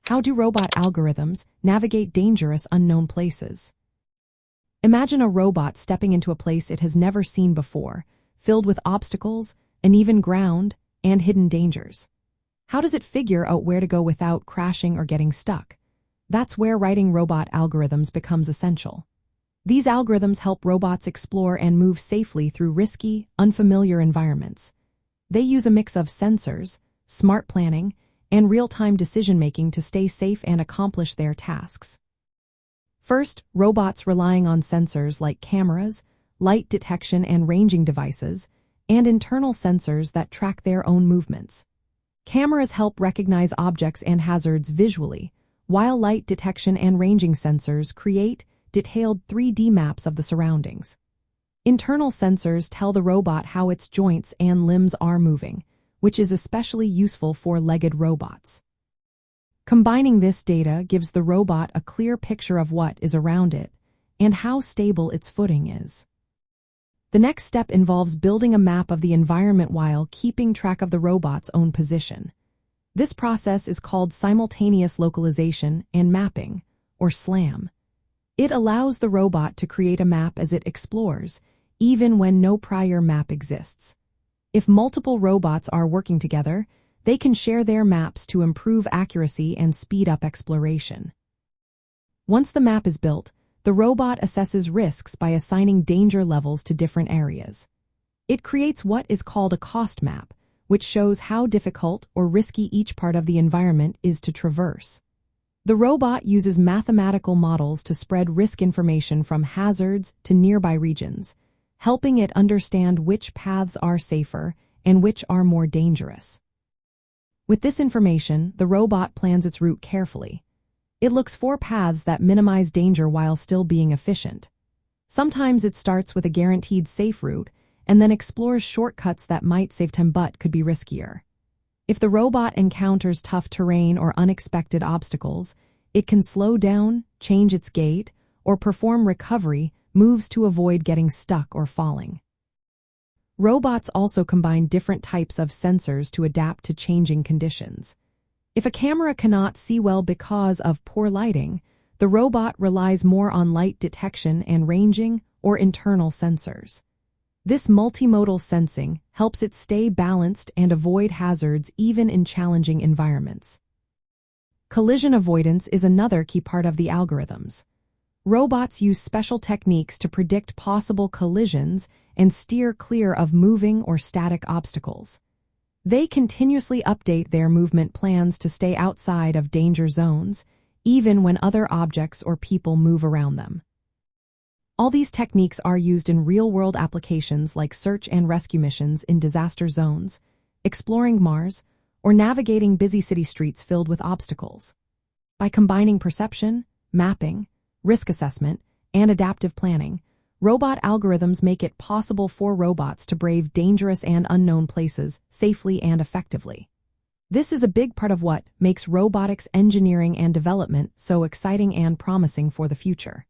How do robot algorithms navigate dangerous unknown places? Imagine a robot stepping into a place it has never seen before, filled with obstacles, uneven ground, and hidden dangers. How does it figure out where to go without crashing or getting stuck? That's where writing robot algorithms becomes essential. These algorithms help robots explore and move safely through risky, unfamiliar environments. They use a mix of sensors, smart planning, and real-time decision-making to stay safe and accomplish their tasks. First, robots relying on sensors like cameras, light detection and ranging devices, and internal sensors that track their own movements. Cameras help recognize objects and hazards visually, while light detection and ranging sensors create detailed 3D maps of the surroundings. Internal sensors tell the robot how its joints and limbs are moving, which is especially useful for legged robots. Combining this data gives the robot a clear picture of what is around it and how stable its footing is. The next step involves building a map of the environment while keeping track of the robot's own position. This process is called Simultaneous Localization and Mapping, or SLAM. It allows the robot to create a map as it explores, even when no prior map exists. If multiple robots are working together, they can share their maps to improve accuracy and speed up exploration. Once the map is built, the robot assesses risks by assigning danger levels to different areas. It creates what is called a cost map, which shows how difficult or risky each part of the environment is to traverse. The robot uses mathematical models to spread risk information from hazards to nearby regions, helping it understand which paths are safer and which are more dangerous. With this information, the robot plans its route carefully. It looks for paths that minimize danger while still being efficient. Sometimes it starts with a guaranteed safe route and then explores shortcuts that might save time but could be riskier. If the robot encounters tough terrain or unexpected obstacles, it can slow down, change its gait, or perform recovery moves to avoid getting stuck or falling. Robots also combine different types of sensors to adapt to changing conditions. If a camera cannot see well because of poor lighting, the robot relies more on light detection and ranging or internal sensors. This multimodal sensing helps it stay balanced and avoid hazards even in challenging environments. Collision avoidance is another key part of the algorithms. Robots use special techniques to predict possible collisions and steer clear of moving or static obstacles. They continuously update their movement plans to stay outside of danger zones, even when other objects or people move around them. All these techniques are used in real-world applications like search and rescue missions in disaster zones, exploring Mars, or navigating busy city streets filled with obstacles. By combining perception, mapping, risk assessment, and adaptive planning, robot algorithms make it possible for robots to brave dangerous and unknown places safely and effectively. This is a big part of what makes robotics engineering and development so exciting and promising for the future.